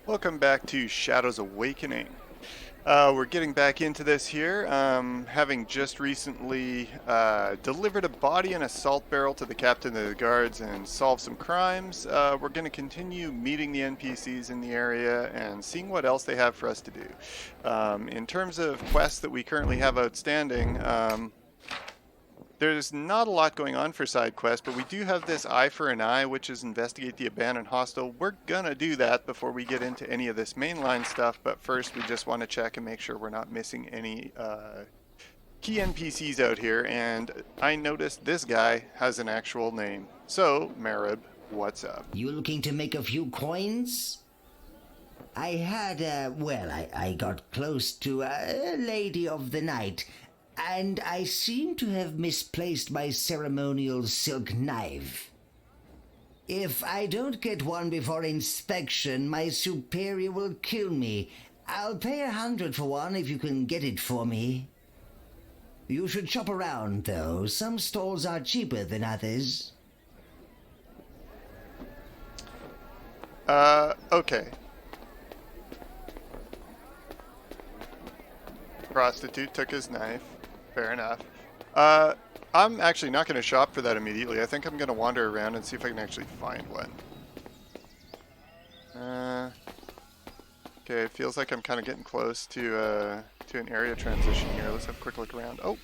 Welcome back to Shadows Awakening. We're getting back into this here, having just recently delivered a body and a salt barrel to the captain of the guards and solved some crimes. We're going to continue meeting the NPCs in the area and seeing what else they have for us to do. In terms of quests that we currently have outstanding, there's not a lot going on for side quests, but we do have this eye for an eye, which is investigate the abandoned hostel. We're gonna do that before we get into any of this mainline stuff, but first we just want to check and make sure we're not missing any key NPCs out here, and I noticed this guy has an actual name. So, Marib, what's up? You looking to make a few coins? I had, I got close to a lady of the night, and I seem to have misplaced my ceremonial silk knife. If I don't get one before inspection, my superior will kill me. I'll pay 100 for one if you can get it for me. You should shop around, though. Some stalls are cheaper than others. Okay. Prostitute took his knife. Fair enough. I'm actually not going to shop for that immediately. I think I'm going to wander around and see if I can actually find one. Okay, it feels like I'm kind of getting close to an area transition here. Let's have a quick look around. Oh.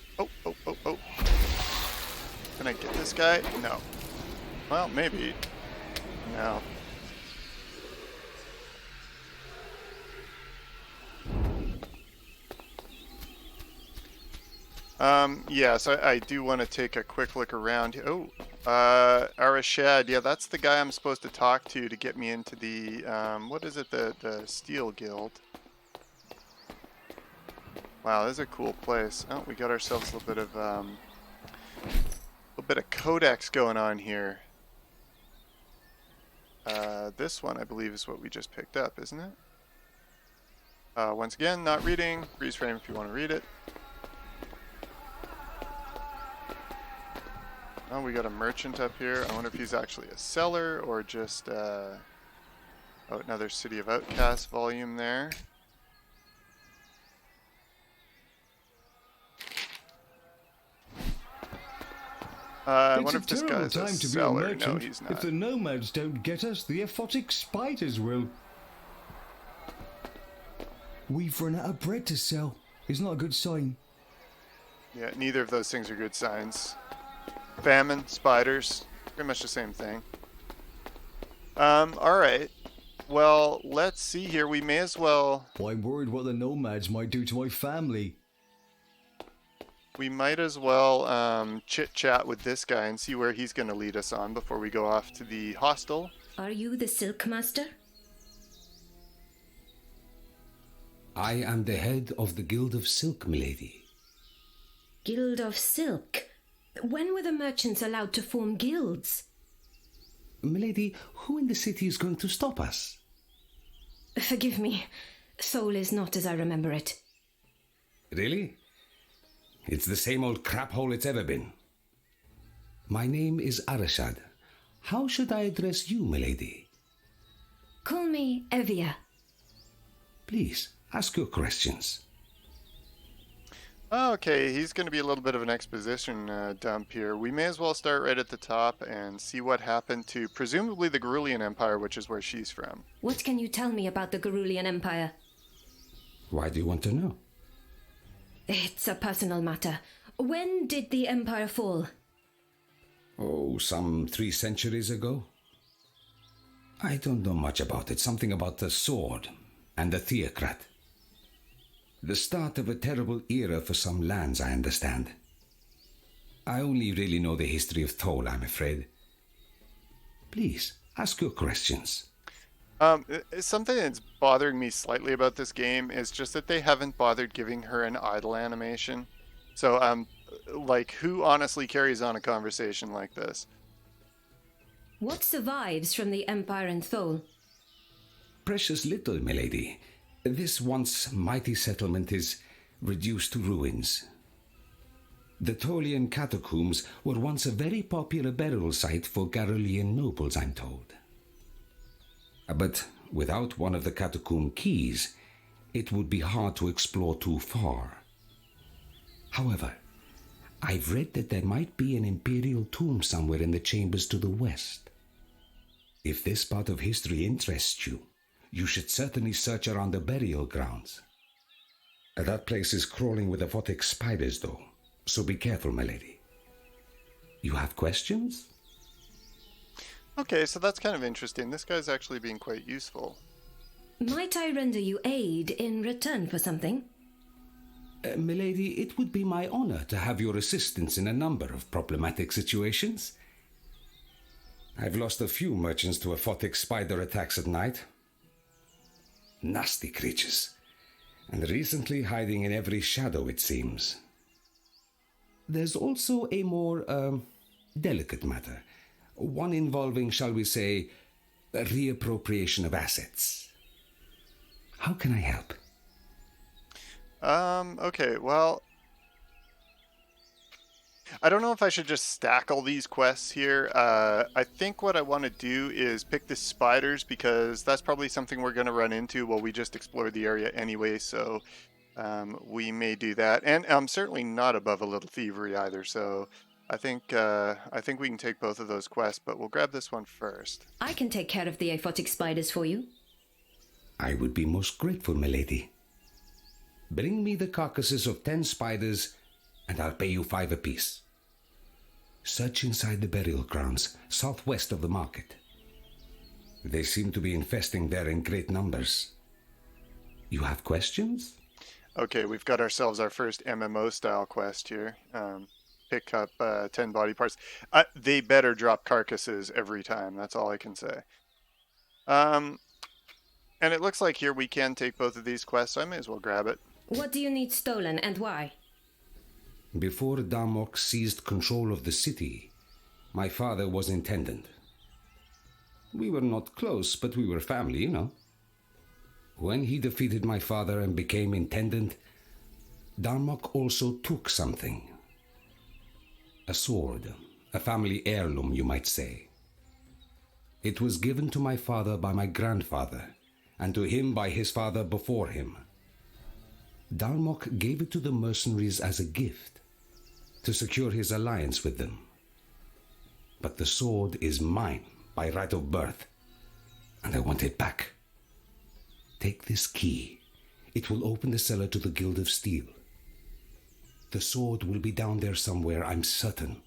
Can I get this guy? No. Well, maybe. No. Yes, I do want to take a quick look around. Oh, Arashad, yeah, that's the guy I'm supposed to talk to get me into the, what is it, the Steel Guild. Wow, this is a cool place. Oh, we got ourselves a little bit of codex going on here. This one, I believe, is what we just picked up, isn't it? Once again, not reading. Freeze frame if you want to read it. Oh, we got a merchant up here. I wonder if he's actually a seller or just, oh, another City of Outcasts volume there. I wonder if this guy's a seller. No, he's not. If the nomads don't get us, the aphotic spiders will. We've run out of bread to sell. It's not a good sign. Yeah, neither of those things are good signs. Famine, spiders, pretty much the same thing. Alright. Well, let's see here. We may as well... I'm worried what the nomads might do to my family. We might as well chit-chat with this guy and see where he's going to lead us on before we go off to the hostel. Are you the Silk Master? I am the head of the Guild of Silk, milady. Guild of Silk? When were the merchants allowed to form guilds? Milady, who in the city is going to stop us? Forgive me. Thole is not as I remember it. Really? It's the same old crap hole it's ever been. My name is Arashad. How should I address you, milady? Call me Evia. Please, ask your questions. Okay, he's going to be a little bit of an exposition dump here. We may as well start right at the top and see what happened to presumably the Garulian Empire, which is where she's from. What can you tell me about the Garulian Empire? Why do you want to know? It's a personal matter. When did the empire fall? Oh, some 3 centuries ago. I don't know much about it. Something about the sword and the theocrat. The start of a terrible era for some lands, I understand. I only really know the history of Thole, I'm afraid. Please, ask your questions. Something that's bothering me slightly about this game is just that they haven't bothered giving her an idle animation. So, like, who honestly carries on a conversation like this? What survives from the empire in Thole? Precious little, milady. This once mighty settlement is reduced to ruins. The Tholean catacombs were once a very popular burial site for Garulian nobles, I'm told. But without one of the catacomb keys, it would be hard to explore too far. However, I've read that there might be an imperial tomb somewhere in the chambers to the west. If this part of history interests you, you should certainly search around the burial grounds. That place is crawling with aphotic spiders, though, so be careful, my lady. You have questions? Okay, so that's kind of interesting. This guy's actually being quite useful. Might I render you aid in return for something? Milady, it would be my honor to have your assistance in a number of problematic situations. I've lost a few merchants to aphotic spider attacks at night. Nasty creatures, and recently hiding in every shadow, it seems. There's also a more, delicate matter. One involving, shall we say, a reappropriation of assets. How can I help? Okay, well, I don't know if I should just stack all these quests here. I think what I want to do is pick the spiders, because that's probably something we're going to run into while we just explore the area anyway, so we may do that. And I'm certainly not above a little thievery either, so I think we can take both of those quests, but we'll grab this one first. I can take care of the aphotic spiders for you. I would be most grateful, milady. Bring me the carcasses of 10 spiders, and I'll pay you 5 apiece. Search inside the burial grounds, southwest of the market. They seem to be infesting there in great numbers. You have questions? Okay, we've got ourselves our first MMO-style quest here. Pick up 10 body parts. They better drop carcasses every time, that's all I can say. And it looks like here we can take both of these quests, so I may as well grab it. What do you need stolen and why? Before Darmok seized control of the city, my father was intendant. We were not close, but we were family, you know. When he defeated my father and became intendant, Darmok also took something. A sword, a family heirloom, you might say. It was given to my father by my grandfather, and to him by his father before him. Darmok gave it to the mercenaries as a gift, to secure his alliance with them. But the sword is mine by right of birth, and I want it back. Take this key. It will open the cellar to the Guild of Steel. The sword will be down there somewhere, I'm certain.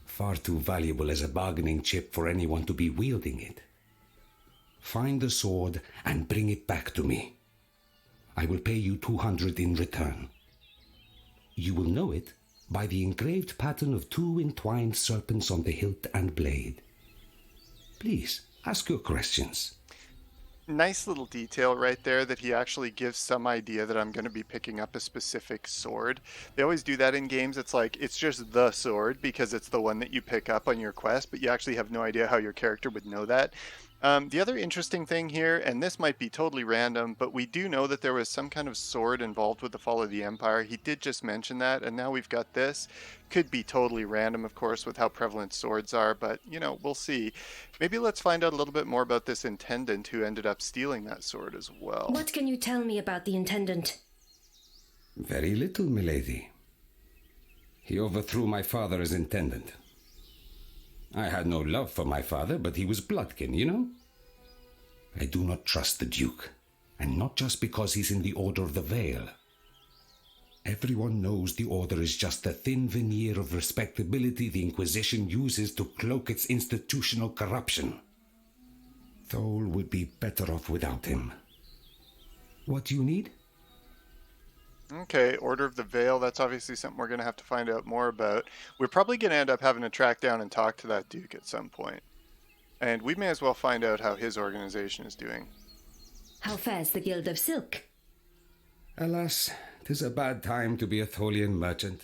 Far too valuable as a bargaining chip for anyone to be wielding it. Find the sword and bring it back to me. I will pay you 200 in return. You will know it by the engraved pattern of 2 entwined serpents on the hilt and blade. Please, ask your questions. Nice little detail right there that he actually gives some idea that I'm going to be picking up a specific sword. They always do that in games. It's like, it's just the sword because it's the one that you pick up on your quest, but you actually have no idea how your character would know that. The other interesting thing here, and this might be totally random, but we do know that there was some kind of sword involved with the fall of the Empire. He did just mention that, and now we've got this. Could be totally random, of course, with how prevalent swords are, but, you know, we'll see. Maybe let's find out a little bit more about this intendant who ended up stealing that sword as well. What can you tell me about the intendant? Very little, milady. He overthrew my father as intendant. I had no love for my father, but he was bloodkin, you know? I do not trust the Duke, and not just because he's in the Order of the Veil. Everyone knows the Order is just a thin veneer of respectability the Inquisition uses to cloak its institutional corruption. Thole would be better off without him. What do you need? Okay, Order of the Veil, that's obviously something we're going to have to find out more about. We're probably going to end up having to track down and talk to that Duke at some point. And we may as well find out how his organization is doing. How fares the Guild of Silk? Alas, 'tis a bad time to be a Tholian merchant.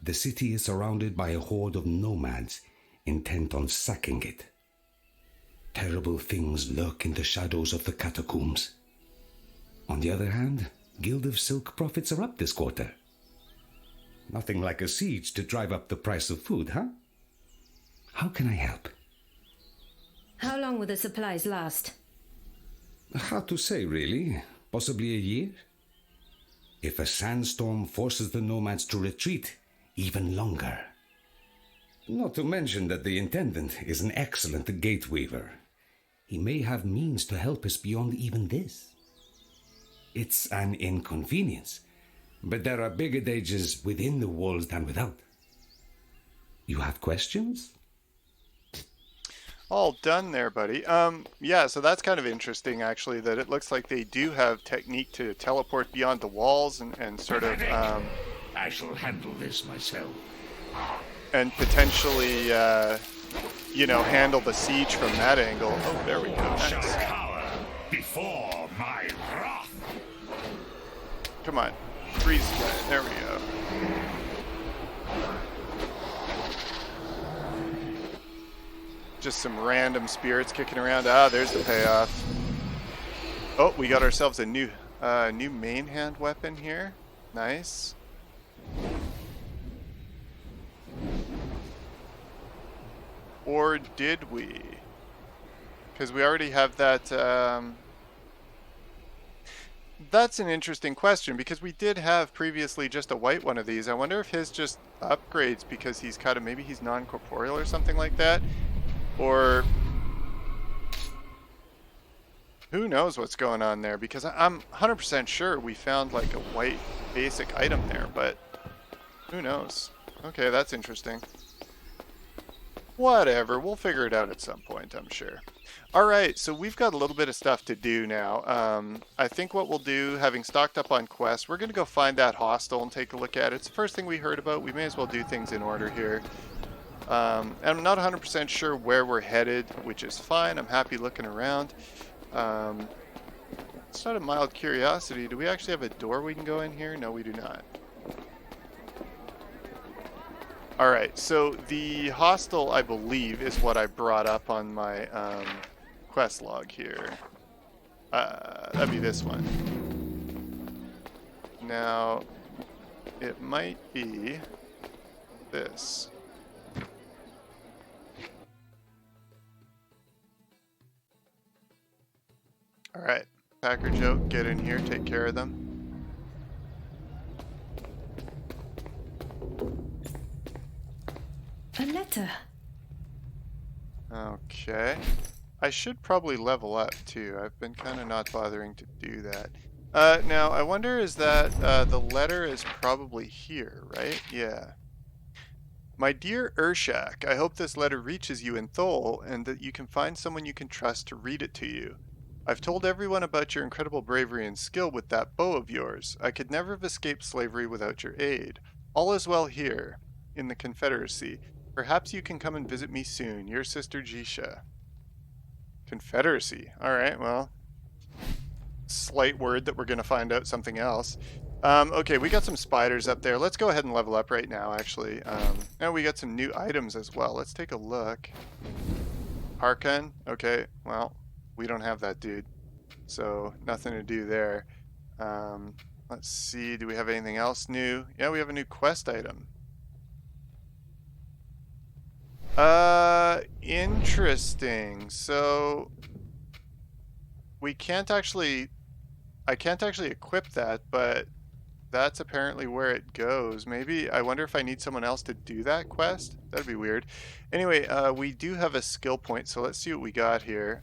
The city is surrounded by a horde of nomads intent on sacking it. Terrible things lurk in the shadows of the catacombs. On the other hand, Guild of Silk profits are up this quarter. Nothing like a siege to drive up the price of food, huh? How can I help? How long will the supplies last? Hard to say, really. Possibly a year? If a sandstorm forces the nomads to retreat, even longer. Not to mention that the Intendant is an excellent gate-weaver. He may have means to help us beyond even this. It's an inconvenience, but there are bigger dangers within the walls than without. You have questions? All done there, buddy. Yeah, so that's kind of interesting, actually, that it looks like they do have technique to teleport beyond the walls and sort of, I shall handle this myself. and potentially, you know, handle the siege from that angle. Oh, there we go. Shall Nice. cower before my wrath. Come on. Freeze guy. There we go. Just some random spirits kicking around. Ah, there's the payoff. Oh, we got ourselves a new main hand weapon here. Nice. Or did we? Because we already have that. That's an interesting question, because we did have previously just a white one of these. I wonder if his just upgrades because he's kind of, maybe he's non-corporeal or something like that. Or who knows what's going on there, because I'm 100% sure we found like a white basic item there, but who knows. Okay, that's interesting. Whatever, we'll figure it out at some point, I'm sure. Alright, so we've got a little bit of stuff to do now. I think what we'll do, having stocked up on quests, we're going to go find that hostel and take a look at it. It's the first thing we heard about. We may as well do things in order here. And I'm not 100% sure where we're headed, which is fine. I'm happy looking around. It's not a mild curiosity. Do we actually have a door we can go in here? No, we do not. Alright, so the hostel, I believe, is what I brought up on my quest log here. That'd be this one. Now, it might be this. Alright, Packer Joe, get in here, take care of them. A letter. Okay. I should probably level up too. I've been kind of not bothering to do that. Now, I wonder, is that the letter is probably here, right? Yeah. My dear Urshak, I hope this letter reaches you in Thole and that you can find someone you can trust to read it to you. I've told everyone about your incredible bravery and skill with that bow of yours. I could never have escaped slavery without your aid. All is well here, in the Confederacy. Perhaps you can come and visit me soon. Your sister Jisha. Confederacy. Alright, well. Slight word that we're going to find out something else. Okay, we got some spiders up there. Let's go ahead and level up right now, actually. And we got some new items as well. Let's take a look. Harkun. Okay, well, we don't have that dude. So, nothing to do there. Let's see. Do we have anything else new? Yeah, we have a new quest item. Interesting. So we can't actually, I can't actually equip that, but that's apparently where it goes. Maybe, I wonder if I need someone else to do that quest? That'd be weird. Anyway, we do have a skill point, so let's see what we got here.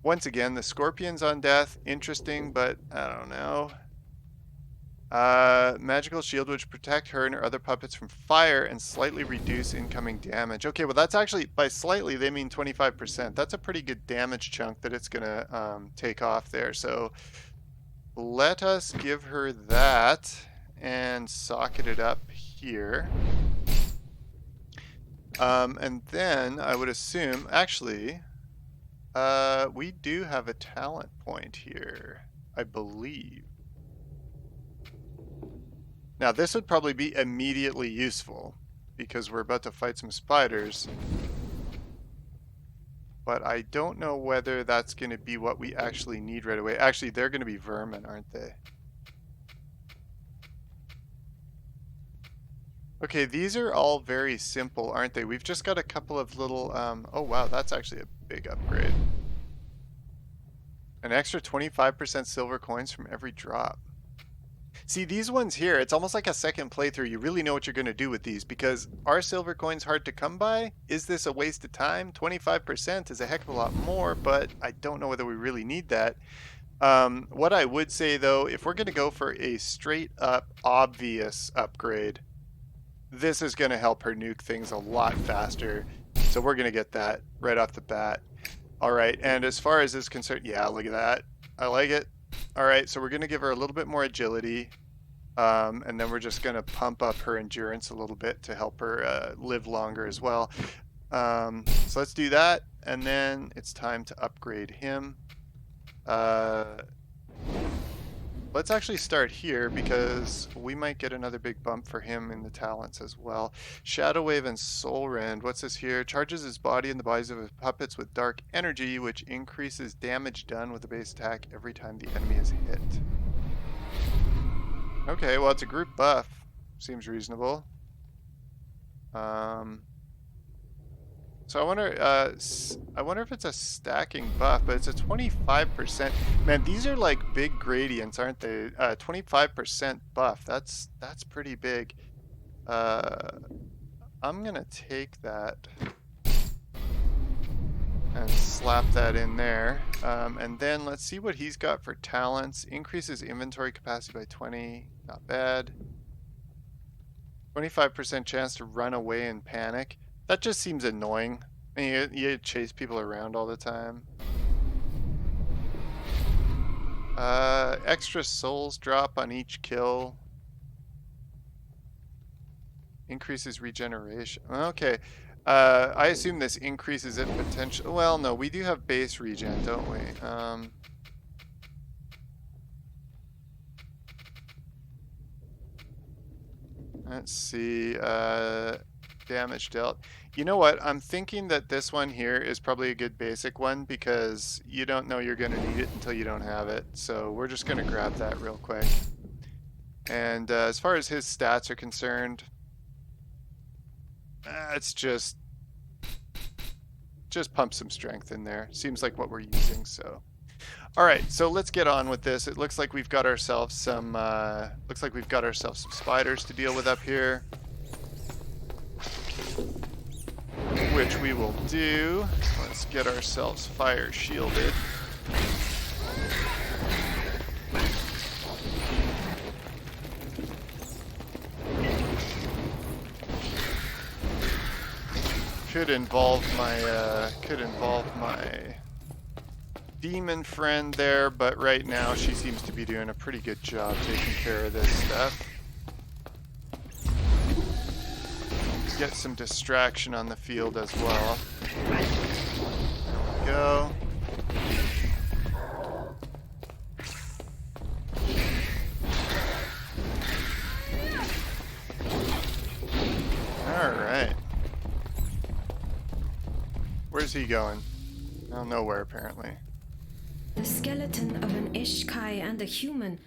Once again, the scorpions on death, interesting, but I don't know. Magical shield which protect her and her other puppets from fire and slightly reduce incoming damage. Okay, well that's actually, by slightly they mean 25%. That's a pretty good damage chunk that it's gonna take off there. So let us give her that and socket it up here. And then I would assume, actually, we do have a talent point here, I believe. Now this would probably be immediately useful because we're about to fight some spiders. But I don't know whether that's going to be what we actually need right away. Actually, they're going to be vermin, aren't they? Okay, these are all very simple, aren't they? We've just got a couple of little, oh wow, that's actually a big upgrade. An extra 25% silver coins from every drop. See, these ones here, it's almost like a second playthrough. You really know what you're going to do with these because are silver coins hard to come by? Is this a waste of time? 25% is a heck of a lot more, but I don't know whether we really need that. What I would say though, if we're going to go for a straight up obvious upgrade, this is going to help her nuke things a lot faster. So we're going to get that right off the bat. All right, and as far as this is concerned, yeah, look at that. I like it. All right, so we're going to give her a little bit more agility. And then we're just going to pump up her endurance a little bit to help her live longer as well. So let's do that. And then it's time to upgrade him. Let's actually start here because we might get another big bump for him in the talents as well. Shadow Wave and Soul Rend. What's this here? Charges his body and the bodies of his puppets with dark energy, which increases damage done with a base attack every time the enemy is hit. Okay, well it's a group buff. Seems reasonable. So I wonder if it's a stacking buff, but it's a 25%. Man, these are like big gradients, aren't they? 25% buff. That's pretty big. I'm gonna take that and slap that in there. And then let's see what he's got for talents. Increases inventory capacity by 20. Not bad. 25% chance to run away and panic. That just seems annoying. I mean, you chase people around all the time. Extra souls drop on each kill. Increases regeneration. Okay. I assume this increases it potential. Well, no, we do have base regen, don't we? Let's see. Damage dealt. You know what? I'm thinking that this one here is probably a good basic one because you don't know you're going to need it until you don't have it. So we're just going to grab that real quick. And as far as his stats are concerned, it's just pump some strength in there. Seems like what we're using, so. All right, so let's get on with this. It looks like we've got ourselves some spiders to deal with up here, which we will do. Let's get ourselves fire shielded. Could involve my demon friend there, but right now she seems to be doing a pretty good job taking care of this stuff. Get some distraction on the field as well. There we go. Alright. Where's he going? Oh, nowhere apparently. The skeleton of an Ishkai and a human.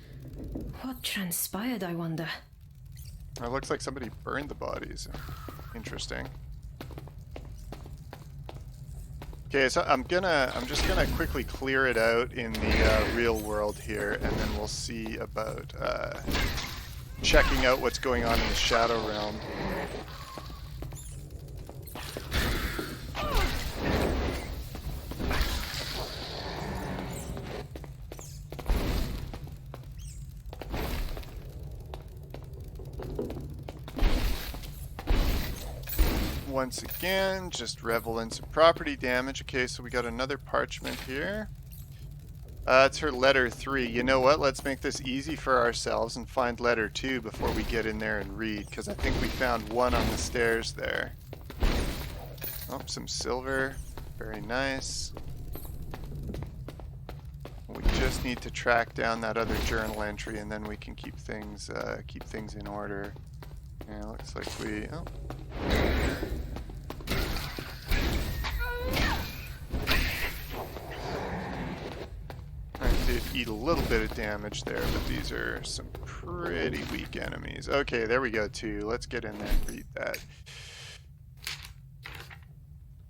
What transpired, I wonder? It looks like somebody burned the bodies. Interesting. Okay, so I'm just gonna quickly clear it out in the real world here, and then we'll see about checking out what's going on in the Shadow Realm. Once again, just revel in some property damage. Okay, so we got another parchment here. It's her letter 3. You know what? Let's make this easy for ourselves and find letter 2 before we get in there and read, because I think we found one on the stairs there. Oh, some silver. Very nice. We just need to track down that other journal entry, and then we can keep things in order. Yeah, looks like we. Oh. Alright, dude. eat a little bit of damage there, but these are some pretty weak enemies. Okay, there we go, 2. Let's get in there and read that.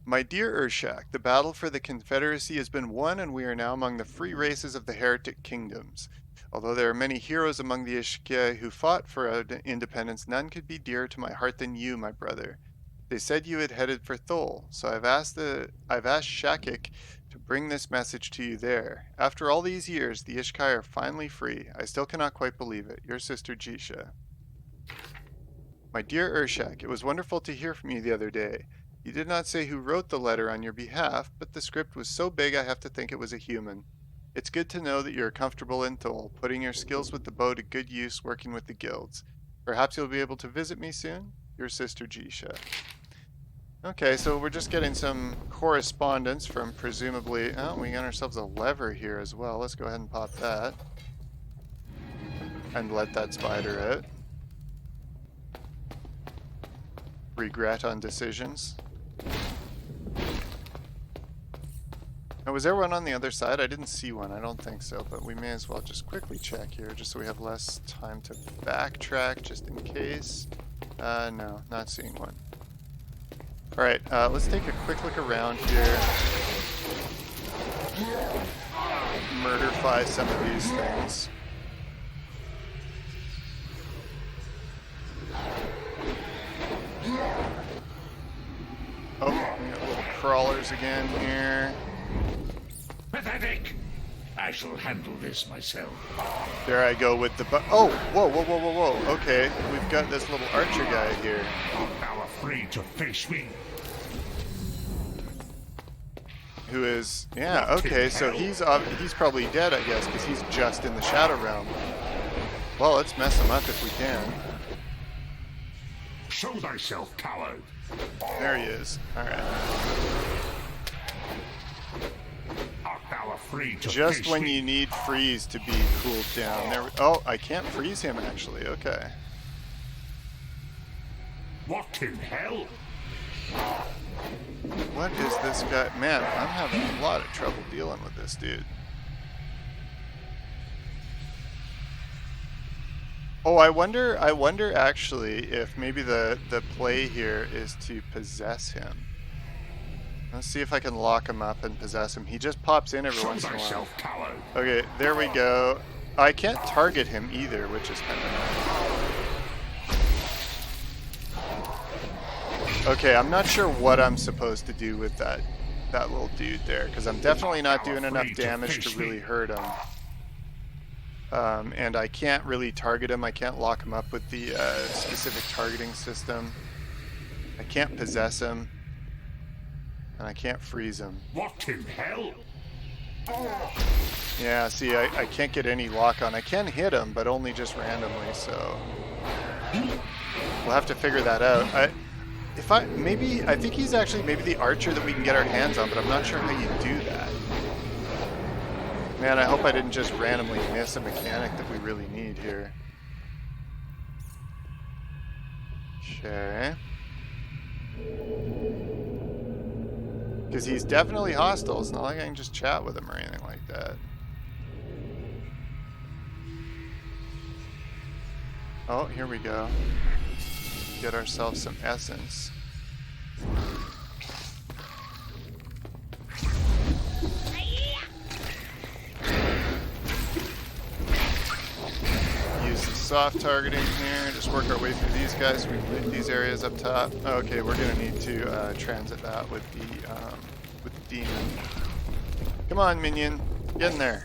My dear Urshak, the battle for the Confederacy has been won, and we are now among the free races of the heretic kingdoms. Although there are many heroes among the Ishkai who fought for independence, none could be dearer to my heart than you, my brother. They said you had headed for Thole, so I've asked Shakik to bring this message to you there. After all these years, the Ishkai are finally free. I still cannot quite believe it. Your sister Jisha. My dear Urshak, it was wonderful to hear from you the other day. You did not say who wrote the letter on your behalf, but the script was so big I have to think it was a human. It's good to know that you're comfortable in Thole, putting your skills with the bow to good use working with the guilds. Perhaps you'll be able to visit me soon? Your sister Jisha. Okay, so we're just getting some correspondence from presumably... Oh, we got ourselves a lever here as well. Let's go ahead and pop that. And let that spider out. Regret on decisions. Now, was there one on the other side? I didn't see one. I don't think so, but we may as well just quickly check here, just so we have less time to backtrack, just in case. No, not seeing one. Alright, let's take a quick look around here. Murderfy some of these things. Oh, we got little crawlers again here. Pathetic! I shall handle this myself. There I go with the oh, whoa, whoa, whoa, whoa, whoa. Okay, we've got this little archer guy here. Thou afraid to face me? Who is, yeah, okay, so he's probably dead, I guess, because he's just in the Shadow Realm. Well, let's mess him up if we can. Show thyself, coward! There he is. Alright. Art thou afraid to Just face when me? you need freeze to be cooled down. There. Oh, I can't freeze him, actually. Okay. What in hell? What is this guy? Man, I'm having a lot of trouble dealing with this dude. Oh, I wonder actually if maybe the play here is to possess him. Let's see if I can lock him up and possess him. He just pops in every Show once in a while. thyself, coward! Okay, there we go. I can't target him either, which is kind of annoying. Okay, I'm not sure what I'm supposed to do with that little dude there, because I'm definitely not doing enough damage to really hurt him. And I can't really target him. I can't lock him up with the specific targeting system. I can't possess him. And I can't freeze him. What in hell? Yeah, see, I can't get any lock on. I can hit him, but only just randomly, so... We'll have to figure that out. I think he's actually maybe the archer that we can get our hands on, but I'm not sure how you do that. Man, I hope I didn't just randomly miss a mechanic that we really need here. Okay. Because he's definitely hostile. It's not like I can just chat with him or anything like that. Oh, here we go. Get ourselves some essence. Use the soft targeting here. Just work our way through these guys so we can hit these areas up top. Okay, we're gonna need to transit that with the demon. Come on, minion, get in there.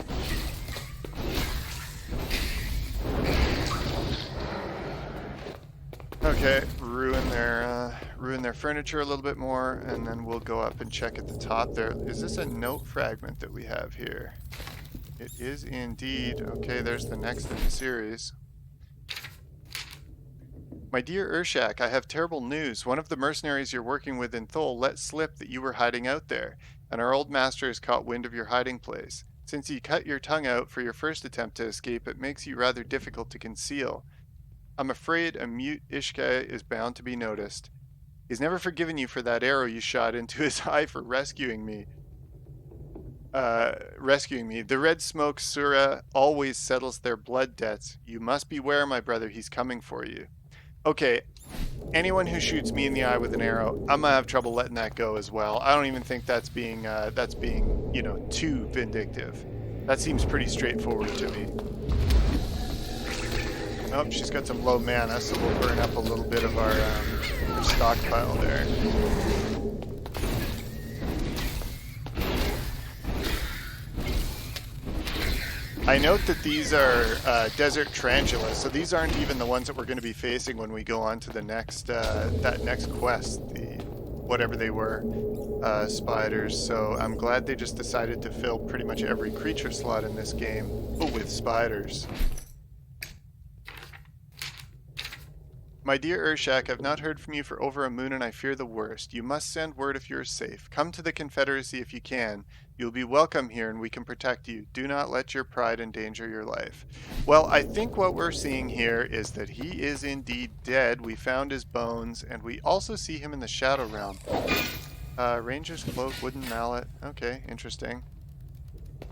Okay, ruin their furniture a little bit more, and then we'll go up and check at the top there. Is this a note fragment that we have here? It is indeed. Okay, there's the next in the series. My dear Urshak, I have terrible news. One of the mercenaries you're working with in Thole let slip that you were hiding out there, and our old master has caught wind of your hiding place. Since you cut your tongue out for your first attempt to escape, it makes you rather difficult to conceal. I'm afraid a mute Ishkai is bound to be noticed. He's never forgiven you for that arrow you shot into his eye for rescuing me. rescuing me. The red smoke Sura always settles their blood debts. You must beware, my brother. He's coming for you. Okay, anyone who shoots me in the eye with an arrow, I'm gonna have trouble letting that go as well. I don't even think that's being too vindictive. That seems pretty straightforward to me. Nope, she's got some low mana, so we'll burn up a little bit of our stockpile there. I note that these are desert tarantulas, so these aren't even the ones that we're going to be facing when we go on to the next that next quest, the whatever they were, spiders. So I'm glad they just decided to fill pretty much every creature slot in this game, but with spiders. My dear Urshak, I've not heard from you for over a moon and I fear the worst. You must send word if you're safe. Come to the Confederacy if you can. You'll be welcome here and we can protect you. Do not let your pride endanger your life. Well, I think what we're seeing here is that he is indeed dead. We found his bones and we also see him in the Shadow Realm. Ranger's Cloak, Wooden Mallet. Okay, interesting.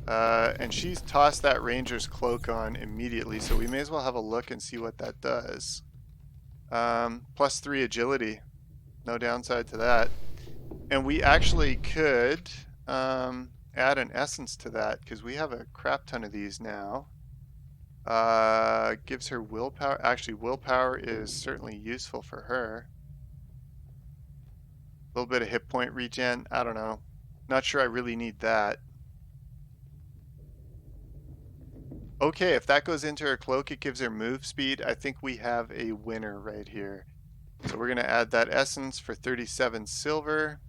And she's tossed that Ranger's Cloak on immediately, so we may as well have a look and see what that does. +3 agility. No downside to that. And we actually could add an essence to that because we have a crap ton of these now. Gives her willpower. Actually, willpower is certainly useful for her. A little bit of hit point regen. I don't know. Not sure I really need that. Okay, if that goes into her cloak, it gives her move speed. I think we have a winner right here. So we're going to add that essence for 37 silver.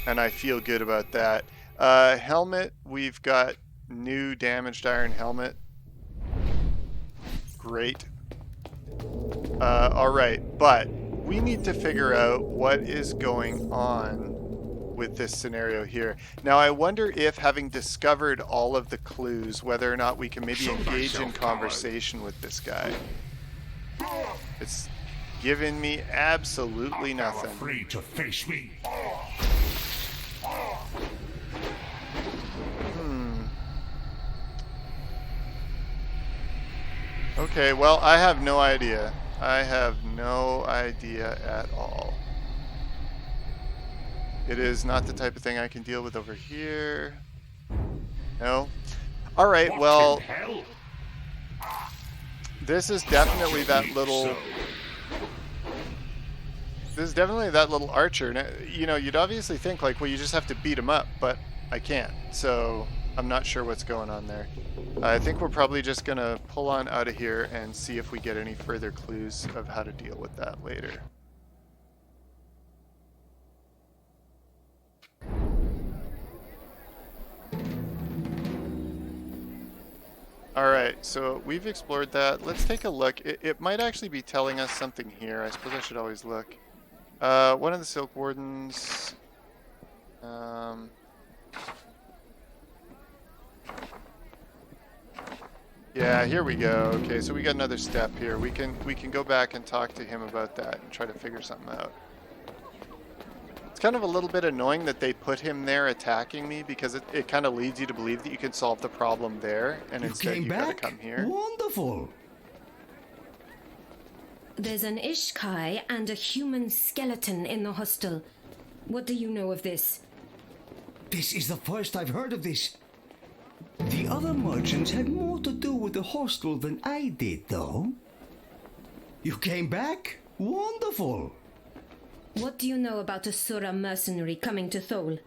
And I feel good about that. Helmet, we've got new damaged iron helmet. Great. Alright, but we need to figure out what is going on with this scenario here. Now I wonder if, having discovered all of the clues, whether or not we can maybe engage in conversation with this guy. It's given me absolutely nothing. Free to face me. Okay, well, I have no idea. I have no idea at all. It is not the type of thing I can deal with over here. No. Alright, well, this is definitely that little... This is definitely that little archer. Now, you know, you'd obviously think, like, well, you just have to beat him up, but I can't. So, I'm not sure what's going on there. I think we're probably just going to pull on out of here and see if we get any further clues of how to deal with that later. Alright, so we've explored that. Let's take a look. It might actually be telling us something here. I suppose I should always look. One of the Silk Wardens. Yeah, here we go. Okay, so we got another step here. We can go back and talk to him about that and try to figure something out. It's kind of a little bit annoying that they put him there attacking me, because it kind of leads you to believe that you can solve the problem there, and instead you've got to come here. Wonderful. There's an Ishkai and a human skeleton in the hostel. What do you know of this? This is the first I've heard of this. The other merchants had more to do with the hostel than I did, though. You came back? Wonderful. What do you know about a Sura mercenary coming to Thole?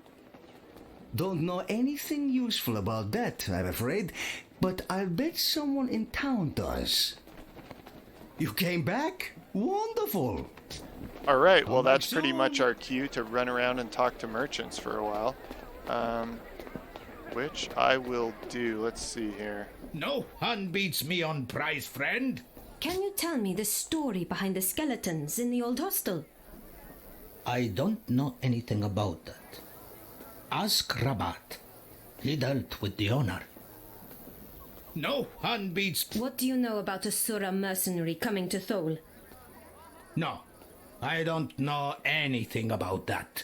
Don't know anything useful about that, I'm afraid, but I'll bet someone in town does. You came back? Wonderful. Alright, well that's pretty much our cue to run around and talk to merchants for a while. Which I will do. Let's see here. No hun beats me on price, friend. Can you tell me the story behind the skeletons in the old hostel? I don't know anything about that. Ask Rabat. He dealt with the owner. No hun beats... What do you know about a Sura mercenary coming to Thole? No, I don't know anything about that.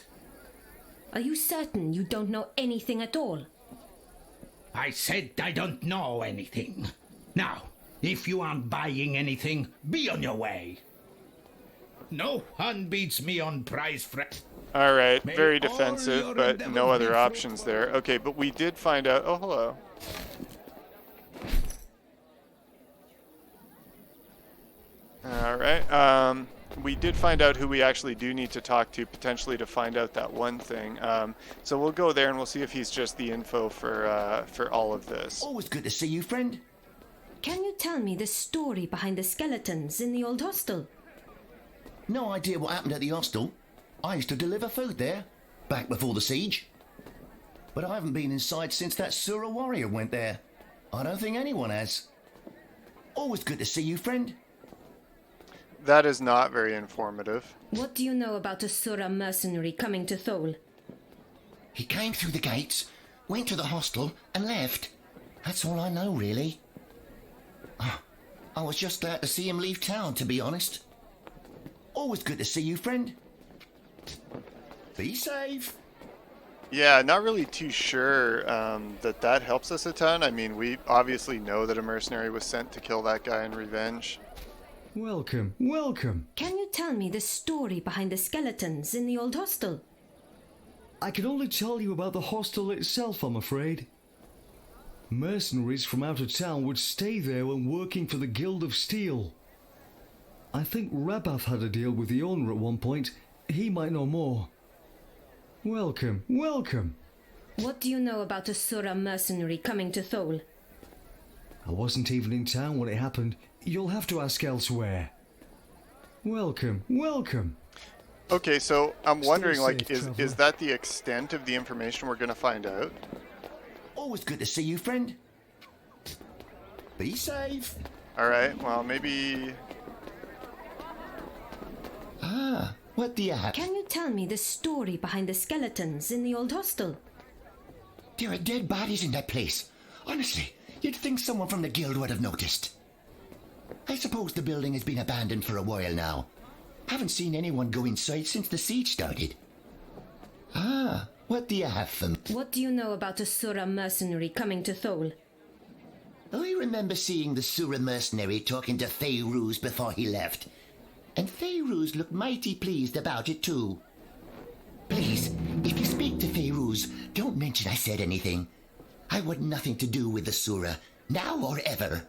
Are you certain you don't know anything at all? I said I don't know anything. Now, if you aren't buying anything, be on your way. No one beats me on price All right, May very all defensive, your but no endeavors other be options there. Okay, but we did find out. Oh, hello. All right. We did find out who we actually do need to talk to, potentially to find out that one thing. So we'll go there and we'll see if he's just the info for all of this. Always good to see you, friend. Can you tell me the story behind the skeletons in the old hostel? No idea what happened at the hostel. I used to deliver food there, back before the siege. But I haven't been inside since that Sura warrior went there. I don't think anyone has. Always good to see you, friend. That is not very informative. What do you know about a Sura mercenary coming to Thole? He came through the gates, went to the hostel, and left. That's all I know, really. I was just glad to see him leave town, to be honest. Always good to see you, friend. Be safe. Yeah, not really too sure that helps us a ton. I mean, we obviously know that a mercenary was sent to kill that guy in revenge. Welcome, welcome. Can you tell me the story behind the skeletons in the old hostel? I can only tell you about the hostel itself, I'm afraid. Mercenaries from out of town would stay there when working for the Guild of Steel. I think Rabath had a deal with the owner at one point. He might know more. Welcome, welcome. What do you know about a Sura mercenary coming to Thole? I wasn't even in town when it happened. You'll have to ask elsewhere. Welcome, welcome. Okay, so I'm wondering, Stay like, safe, is traveler. that the extent of the information we're going to find out? Always good to see you, friend. Be safe. All right, well, maybe... What do you have? Can you tell me the story behind the skeletons in the old hostel? There are dead bodies in that place. Honestly, you'd think someone from the guild would have noticed. I suppose the building has been abandoned for a while now. Haven't seen anyone go inside since the siege started. What do you have for me? What do you know about a Sura mercenary coming to Thole? I remember seeing the Sura mercenary talking to Faeruz before he left. And Faeruz looked mighty pleased about it too. Please, if you speak to Faeruz, don't mention I said anything. I want nothing to do with the Sura, now or ever.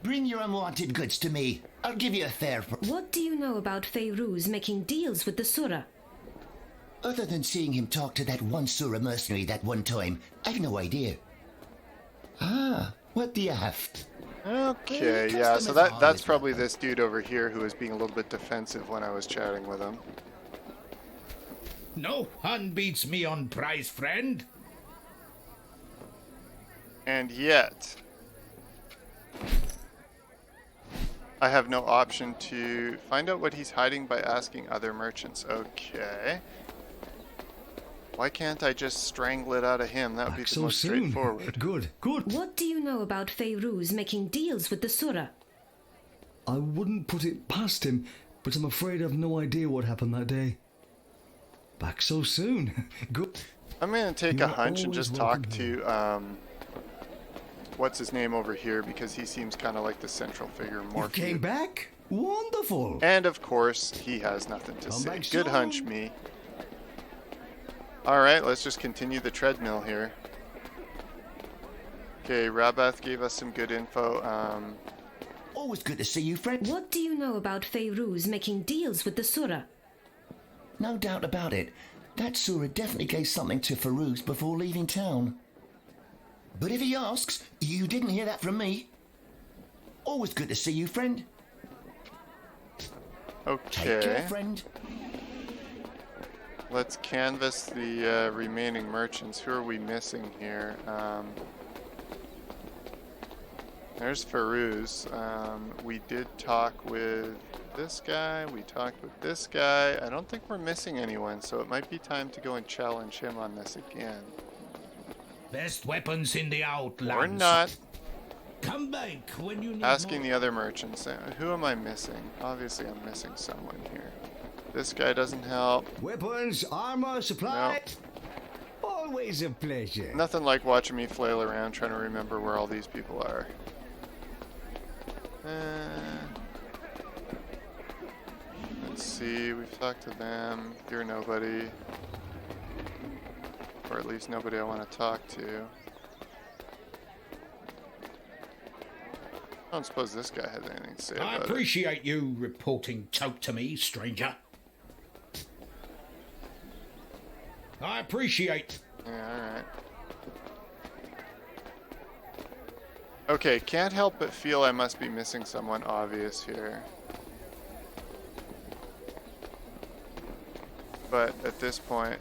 Bring your unwanted goods to me. I'll give you a fair... What do you know about Faeruz making deals with the Sura? Other than seeing him talk to that one Sura mercenary that one time, I've no idea. What do you have? Okay, Well, yeah, custom so is that's always probably this dude over here who was being a little bit defensive when I was chatting with him. No one beats me on price, friend. And yet... I have no option to find out what he's hiding by asking other merchants. Okay. Why can't I just strangle it out of him? That would be Back the so most soon. straightforward. Good, good. What do you know about Faeruz making deals with the Sura? I wouldn't put it past him, but I'm afraid I've no idea what happened that day. Back so soon. Good. I'm going to take You a are hunch and always just welcome talk to, what's his name over here, because he seems kind of like the central figure You more. came back? Wonderful. And of course, he has nothing to Come say. back Good soon. hunch, me. Alright, let's just continue the treadmill here. Okay, Rabath gave us some good info. Always good to see you, friend. What do you know about Faeruz making deals with the Sura? No doubt about it. That Sura definitely gave something to Faeruz before leaving town. But if he asks, you didn't hear that from me. Always good to see you, friend. Take care, Okay, friend. let's canvass the remaining merchants. Who are we missing here? There's Faeruz. We did talk with this guy. We talked with this guy. I don't think we're missing anyone, so it might be time to go and challenge him on this again. Best weapons in the outlands. Or not. Come back when you need Asking more. the other merchants. Who am I missing? Obviously I'm missing someone here. This guy doesn't help. Weapons, armor, supply. Always a pleasure. Nothing like watching me flail around trying to remember where all these people are. Let's see, we've talked to them. You're nobody. Or at least nobody I want to talk to. I don't suppose this guy has anything to say I about it. appreciate you reporting Tote to me, stranger. I appreciate. Yeah, alright. Okay, can't help but feel I must be missing someone obvious here. But at this point,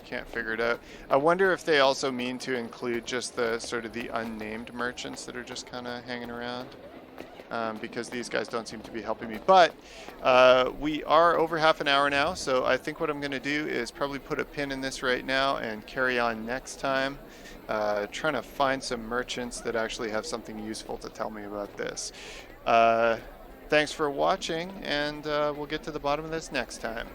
can't figure it out. I wonder if they also mean to include just the sort of the unnamed merchants that are just kind of hanging around. Because these guys don't seem to be helping me. But we are over half an hour now, so I think what I'm going to do is probably put a pin in this right now and carry on next time. Trying to find some merchants that actually have something useful to tell me about this. Thanks for watching, and we'll get to the bottom of this next time.